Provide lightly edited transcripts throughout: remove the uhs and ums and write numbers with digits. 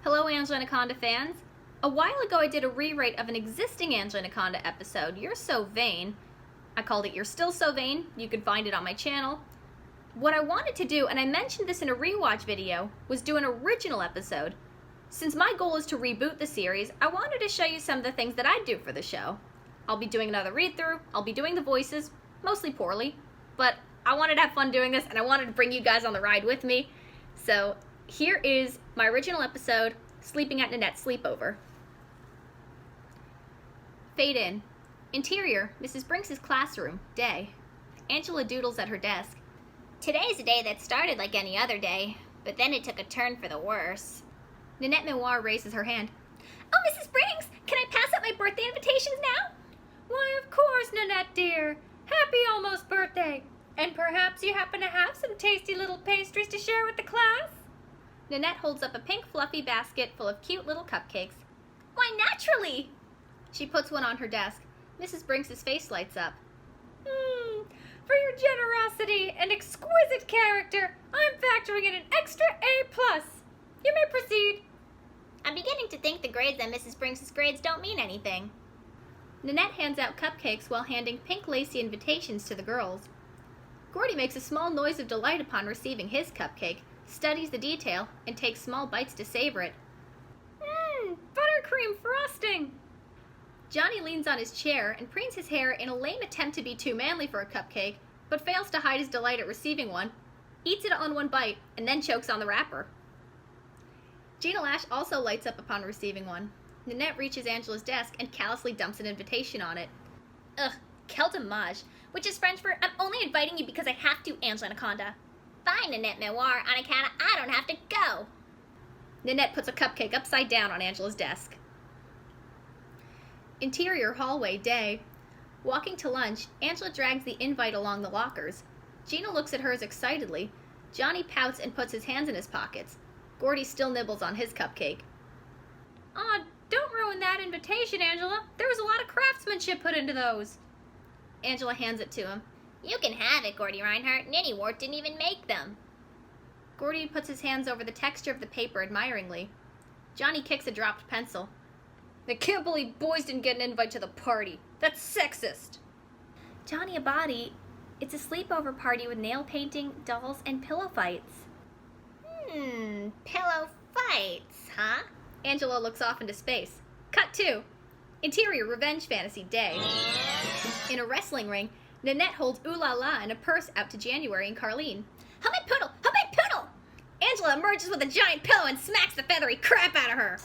Hello, Angela Anaconda fans. A while ago I did a rewrite of an existing Angela Anaconda episode, You're So Vain. I called it You're Still So Vain. You can find it on my channel. What I wanted to do, and I mentioned this in a rewatch video, was do an original episode. Since my goal is to reboot the series, I wanted to show you some of the things that I do for the show. I'll be doing another read-through, I'll be doing the voices, mostly poorly, but I wanted to have fun doing this and I wanted to bring you guys on the ride with me. So here is my original episode, Sleeping at Nanette's Sleepover. Fade in. Interior, Mrs. Brinks' classroom, day. Angela doodles at her desk. Today's a day that started like any other day, but then it took a turn for the worse. Nanette Menoir raises her hand. Oh, Mrs. Brinks, can I pass up my birthday invitations now? Why, of course, Nanette dear. Happy almost birthday. And perhaps you happen to have some tasty little pastries to share with the class? Nanette holds up a pink fluffy basket full of cute little cupcakes. Why, naturally. She puts one on her desk. Mrs. Brinks' face lights up. For your generosity and exquisite character, I'm factoring in an extra A+. You may proceed. I'm beginning to think the grades on Mrs. Brinks' grades don't mean anything. Nanette hands out cupcakes while handing pink lacy invitations to the girls. Gordy makes a small noise of delight upon receiving his cupcake, studies the detail, and takes small bites to savor it. Buttercream frosting. Johnny leans on his chair and preens his hair in a lame attempt to be too manly for a cupcake, but fails to hide his delight at receiving one, eats it on one bite, and then chokes on the wrapper. Gina Lash also lights up upon receiving one. Nanette reaches Angela's desk and callously dumps an invitation on it. Ugh, quel dommage, which is French for I'm only inviting you because I have to, Angela Anaconda. Fine, Nanette Menoir Anaconda, I don't have to go. Nanette puts a cupcake upside down on Angela's desk. Interior hallway, day. Walking to lunch, Angela drags the invite along the lockers. Gina looks at hers excitedly. Johnny pouts and puts his hands in his pockets. Gordy still nibbles on his cupcake. Aw, don't ruin that invitation, Angela. There was a lot of craftsmanship put into those. Angela hands it to him. You can have it, Gordy Reinhardt. Ninny Wart didn't even make them. Gordy puts his hands over the texture of the paper admiringly. Johnny kicks a dropped pencil. I can't believe boys didn't get an invite to the party. That's sexist. Johnny Abadi, it's a sleepover party with nail painting, dolls, and pillow fights. Pillow fights, huh? Angela looks off into space. Cut 2. Interior revenge fantasy, day. In a wrestling ring, Nanette holds Ooh La La and a purse out to January and Carlene. Help my poodle! Help my poodle! Angela emerges with a giant pillow and smacks the feathery crap out of her.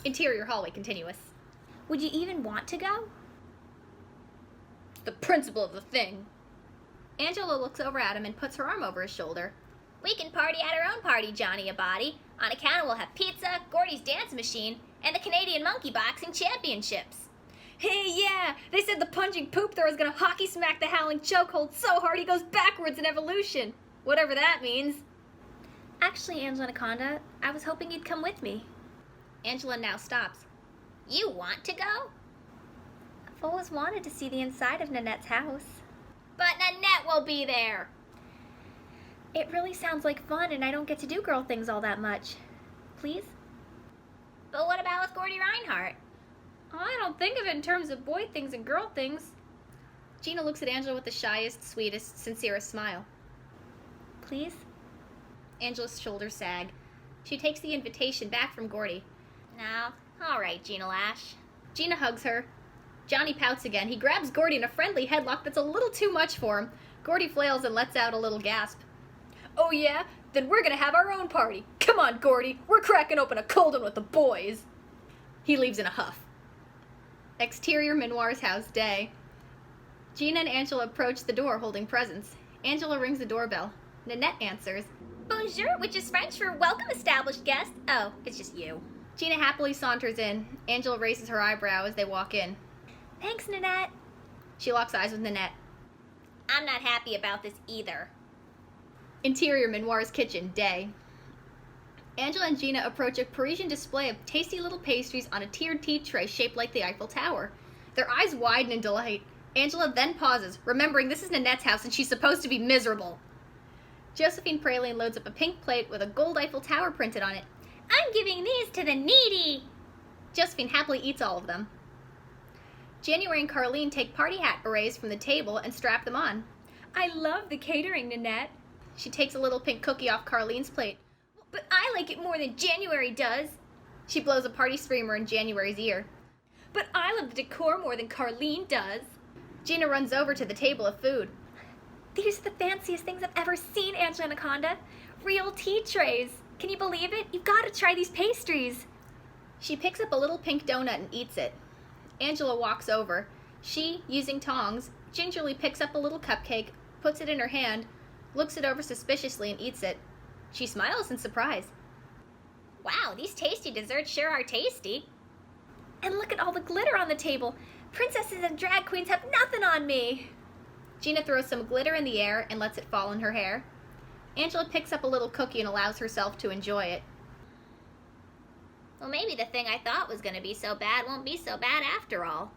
Interior hallway continuous. Would you even want to go? The principle of the thing. Angela looks over at him and puts her arm over his shoulder. We can party at our own party, Johnny Abadi. On account we'll have pizza, Gordy's dance machine, and the Canadian Monkey Boxing Championships. Hey, yeah! They said the punching poop thrower is gonna hockey smack the howling chokehold so hard he goes backwards in evolution. Whatever that means. Actually, Angela Anaconda, I was hoping you'd come with me. Angela now stops. You want to go? I've always wanted to see the inside of Nanette's house. But Nanette will be there. It really sounds like fun, and I don't get to do girl things all that much. Please? But what about with Gordy Reinhardt? I don't think of it in terms of boy things and girl things. Gina looks at Angela with the shyest, sweetest, sincerest smile. Please? Angela's shoulders sag. She takes the invitation back from Gordy. No. All right, Gina Lash. Gina hugs her. Johnny pouts again. He grabs Gordy in a friendly headlock that's a little too much for him. Gordy flails and lets out a little gasp. Oh yeah? Then we're gonna have our own party. Come on, Gordy. We're cracking open a cold one with the boys. He leaves in a huff. Exterior Menoirs House, day. Gina and Angela approach the door holding presents. Angela rings the doorbell. Nanette answers. Bonjour, which is French for welcome, established guest. Oh, it's just you. Gina happily saunters in. Angela raises her eyebrow as they walk in. Thanks, Nanette. She locks eyes with Nanette. I'm not happy about this either. Interior Menoirs Kitchen, day. Angela and Gina approach a Parisian display of tasty little pastries on a tiered tea tray shaped like the Eiffel Tower. Their eyes widen in delight. Angela then pauses, remembering this is Nanette's house and she's supposed to be miserable. Josephine Praline loads up a pink plate with a gold Eiffel Tower printed on it. I'm giving these to the needy. Josephine happily eats all of them. January and Carlene take party hat berets from the table and strap them on. I love the catering, Nanette. She takes a little pink cookie off Carlene's plate. But I like it more than January does. She blows a party streamer in January's ear. But I love the decor more than Carlene does. Gina runs over to the table of food. These are the fanciest things I've ever seen, Angela Anaconda. Real tea trays. Can you believe it? You've got to try these pastries. She picks up a little pink donut and eats it. Angela walks over. She, using tongs, gingerly picks up a little cupcake, puts it in her hand, looks it over suspiciously and eats it. She smiles in surprise. Wow, these tasty desserts sure are tasty. And look at all the glitter on the table. Princesses and drag queens have nothing on me. Gina throws some glitter in the air and lets it fall in her hair. Angela picks up a little cookie and allows herself to enjoy it. Well, maybe the thing I thought was going to be so bad won't be so bad after all.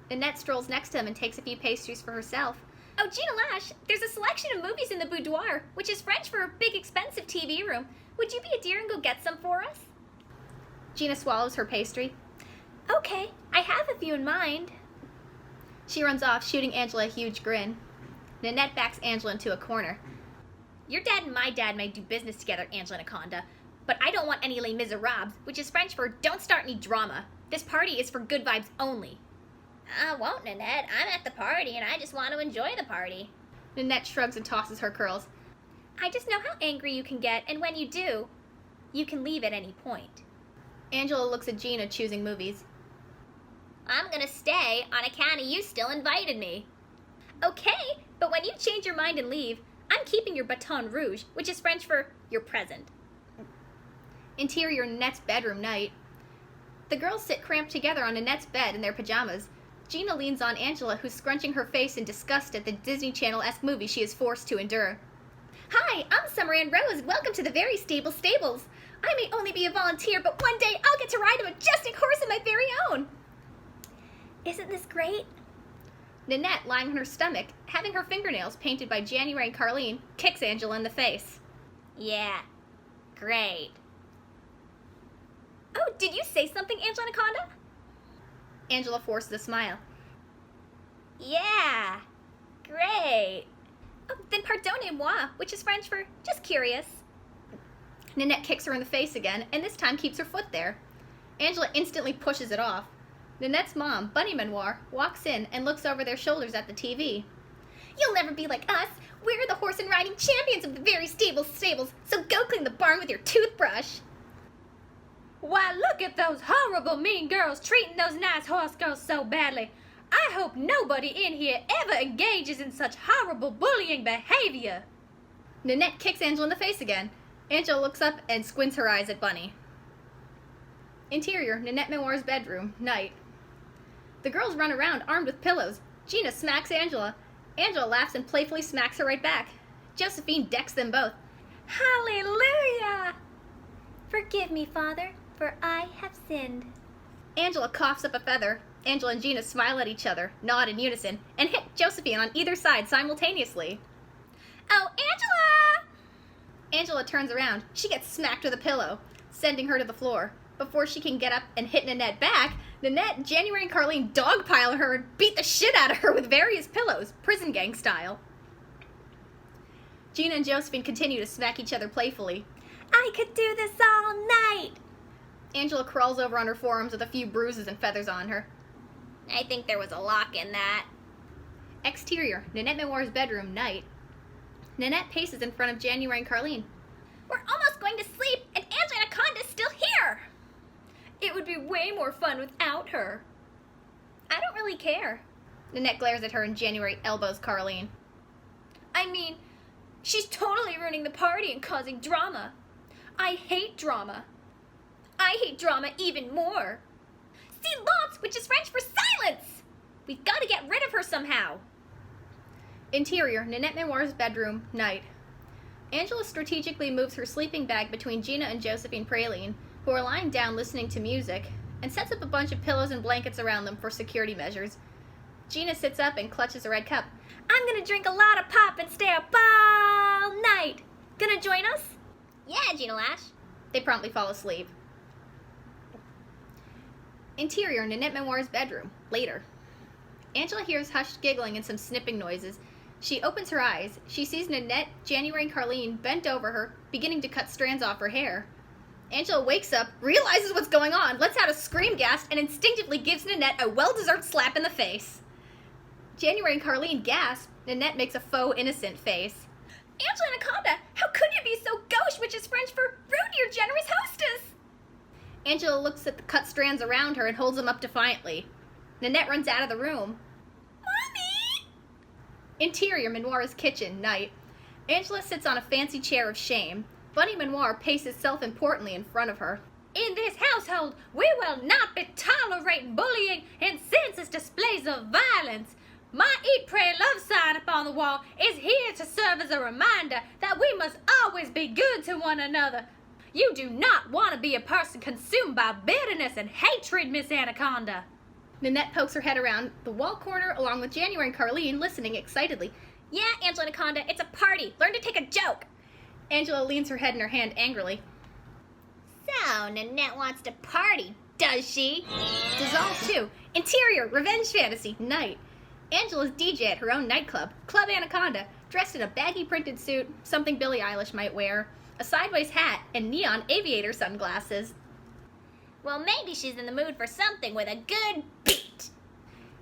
Nanette strolls next to him and takes a few pastries for herself. Oh, Gina Lash, there's a selection of movies in the boudoir, which is French for a big, expensive TV room. Would you be a dear and go get some for us? Gina swallows her pastry. Okay, I have a few in mind. She runs off, shooting Angela a huge grin. Nanette backs Angela into a corner. Your dad and my dad may do business together, Angela Anaconda, but I don't want any Les Miserables, which is French for don't start any drama. This party is for good vibes only. I won't, Nanette. I'm at the party and I just want to enjoy the party. Nanette shrugs and tosses her curls. I just know how angry you can get, and when you do, you can leave at any point. Angela looks at Gina, choosing movies. I'm gonna stay on account of you still invited me. Okay, but when you change your mind and leave, I'm keeping your baton rouge, which is French for your present. Interior Nanette's bedroom night. The girls sit cramped together on Nanette's bed in their pajamas. Gina leans on Angela, who's scrunching her face in disgust at the Disney Channel-esque movie she is forced to endure. Hi, I'm Summer Ann Rose, and welcome to the Very Stable Stables. I may only be a volunteer, but one day I'll get to ride a majestic horse of my very own. Isn't this great? Nanette, lying on her stomach, having her fingernails painted by January and Carlene, kicks Angela in the face. Yeah, great. Oh, did you say something, Angela Anaconda? Angela forces a smile. Yeah, great. Oh, then pardonnez-moi, which is French for just curious. Nanette kicks her in the face again, and this time keeps her foot there. Angela instantly pushes it off. Nanette's mom, Bunny Menoir, walks in and looks over their shoulders at the TV. You'll never be like us. We're the horse and riding champions of the Very Stable Stables, so go clean the barn with your toothbrush. Why, look at those horrible mean girls treating those nice horse girls so badly. I hope nobody in here ever engages in such horrible bullying behavior. Nanette kicks Angela in the face again. Angela looks up and squints her eyes at Bunny. Interior, Nanette Menoirs' bedroom, night. The girls run around armed with pillows. Gina smacks Angela. Angela laughs and playfully smacks her right back. Josephine decks them both. Hallelujah! Forgive me, Father, for I have sinned. Angela coughs up a feather. Angela and Gina smile at each other, nod in unison, and hit Josephine on either side simultaneously. Oh, Angela! Angela turns around. She gets smacked with a pillow, sending her to the floor. Before she can get up and hit Nanette back, Nanette, January, and Carlene dogpile her and beat the shit out of her with various pillows, prison gang style. Gina and Josephine continue to smack each other playfully. I could do this all night. Angela crawls over on her forearms with a few bruises and feathers on her. I think there was a lock in that. Exterior, Nanette Menoir's bedroom, night. Nanette paces in front of January and Carlene. We're almost going to sleep, and Angela Anaconda's still here. It would be way more fun without her. I don't really care. Nanette glares at her and January elbows Carlene. I mean, she's totally ruining the party and causing drama. I hate drama. I hate drama even more. Silence, which is French for silence! We've got to get rid of her somehow. Interior, Nanette Menoir's bedroom, night. Angela strategically moves her sleeping bag between Gina and Josephine Praline, who are lying down listening to music, and sets up a bunch of pillows and blankets around them for security measures. Gina sits up and clutches a red cup. I'm gonna drink a lot of pop and stay up all night. Gonna join us? Yeah, Gina Lash. They promptly fall asleep. Interior, Nanette Menoirs' bedroom. Later. Angela hears hushed giggling and some snipping noises. She opens her eyes. She sees Nanette, January, and Carlene bent over her, beginning to cut strands off her hair. Angela wakes up, realizes what's going on, lets out a scream gasp, and instinctively gives Nanette a well-deserved slap in the face. January and Carlene gasp. Nanette makes a faux innocent face. Angela Anaconda, how could you be so gauche, which is French for rude to your generous hostess? Angela looks at the cut strands around her and holds them up defiantly. Nanette runs out of the room. Mommy! Interior, Menoirs' kitchen, night. Angela sits on a fancy chair of shame. Bunny Menoir paces self-importantly in front of her. In this household, we will not be tolerating bullying and senseless displays of violence. My eat, pray, love sign upon the wall is here to serve as a reminder that we must always be good to one another. You do not want to be a person consumed by bitterness and hatred, Miss Anaconda. Nanette pokes her head around the wall corner along with January and Carlene, listening excitedly. Yeah, Angela Anaconda, it's a party. Learn to take a joke. Angela leans her head in her hand angrily. So, Nanette wants to party, does she? Dissolve 2. Interior, revenge fantasy, night. Angela's DJ at her own nightclub, Club Anaconda, dressed in a baggy printed suit, something Billie Eilish might wear, a sideways hat, and neon aviator sunglasses. Well, maybe she's in the mood for something with a good beat.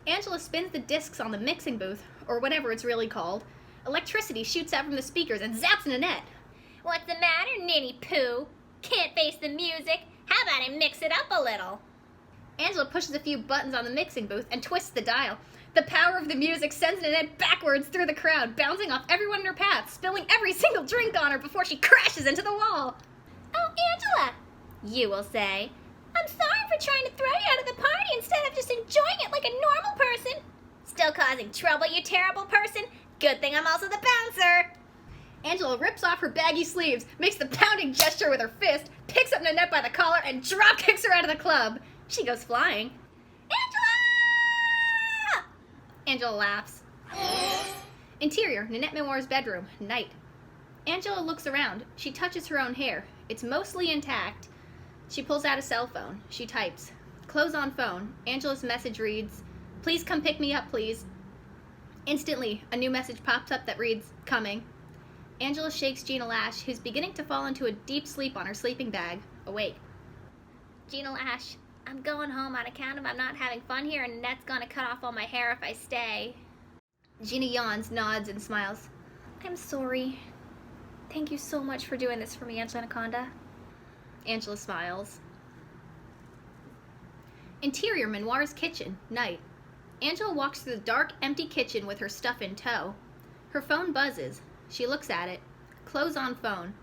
Angela spins the discs on the mixing booth, or whatever it's really called. Electricity shoots out from the speakers and zaps Nanette. What's the matter, Ninny Pooh? Can't face the music? How about I mix it up a little? Angela pushes a few buttons on the mixing booth and twists the dial. The power of the music sends Nanette backwards through the crowd, bouncing off everyone in her path, spilling every single drink on her before she crashes into the wall. Oh, Angela, you will say. I'm sorry for trying to throw you out of the party instead of just enjoying it like a normal person. Still causing trouble, you terrible person? Good thing I'm also the bouncer. Angela rips off her baggy sleeves, makes the pounding gesture with her fist, picks up Nanette by the collar, and drop kicks her out of the club. She goes flying. Angela! Angela laughs. Interior, Nanette Menoirs' bedroom, night. Angela looks around. She touches her own hair. It's mostly intact. She pulls out a cell phone. She types. Close on phone. Angela's message reads, "Please come pick me up, please." Instantly, a new message pops up that reads, "Coming." Angela shakes Gina Lash, who's beginning to fall into a deep sleep on her sleeping bag, awake. Gina Lash, I'm going home on account of I'm not having fun here and Nanette's gonna cut off all my hair if I stay. Gina yawns, nods, and smiles. I'm sorry. Thank you so much for doing this for me, Angela Anaconda. Angela smiles. Interior, Menoirs' kitchen, night. Angela walks through the dark, empty kitchen with her stuff in tow. Her phone buzzes. She looks at it. Close on phone.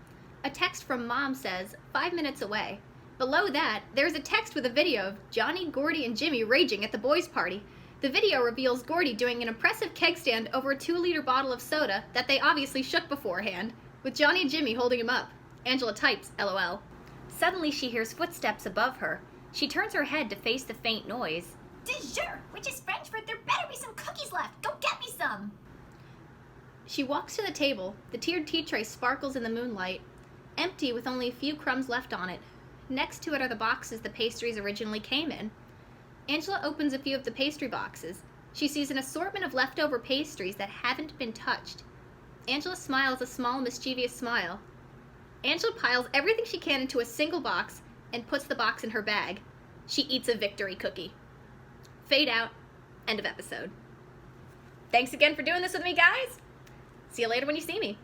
A text from Mom says, 5 minutes away. Below that, there's a text with a video of Johnny, Gordy, and Jimmy raging at the boys' party. The video reveals Gordy doing an impressive keg stand over a 2-liter bottle of soda that they obviously shook beforehand, with Johnny and Jimmy holding him up. Angela types, LOL. Suddenly she hears footsteps above her. She turns her head to face the faint noise. Dessert, which is French for there better be some cookies left. Go get me some. She walks to the table. The tiered tea tray sparkles in the moonlight, empty with only a few crumbs left on it. Next to it are the boxes the pastries originally came in. Angela opens a few of the pastry boxes. She sees an assortment of leftover pastries that haven't been touched. Angela smiles a small, mischievous smile. Angela piles everything she can into a single box and puts the box in her bag. She eats a victory cookie. Fade out. End of episode. Thanks again for doing this with me, guys. See you later when you see me.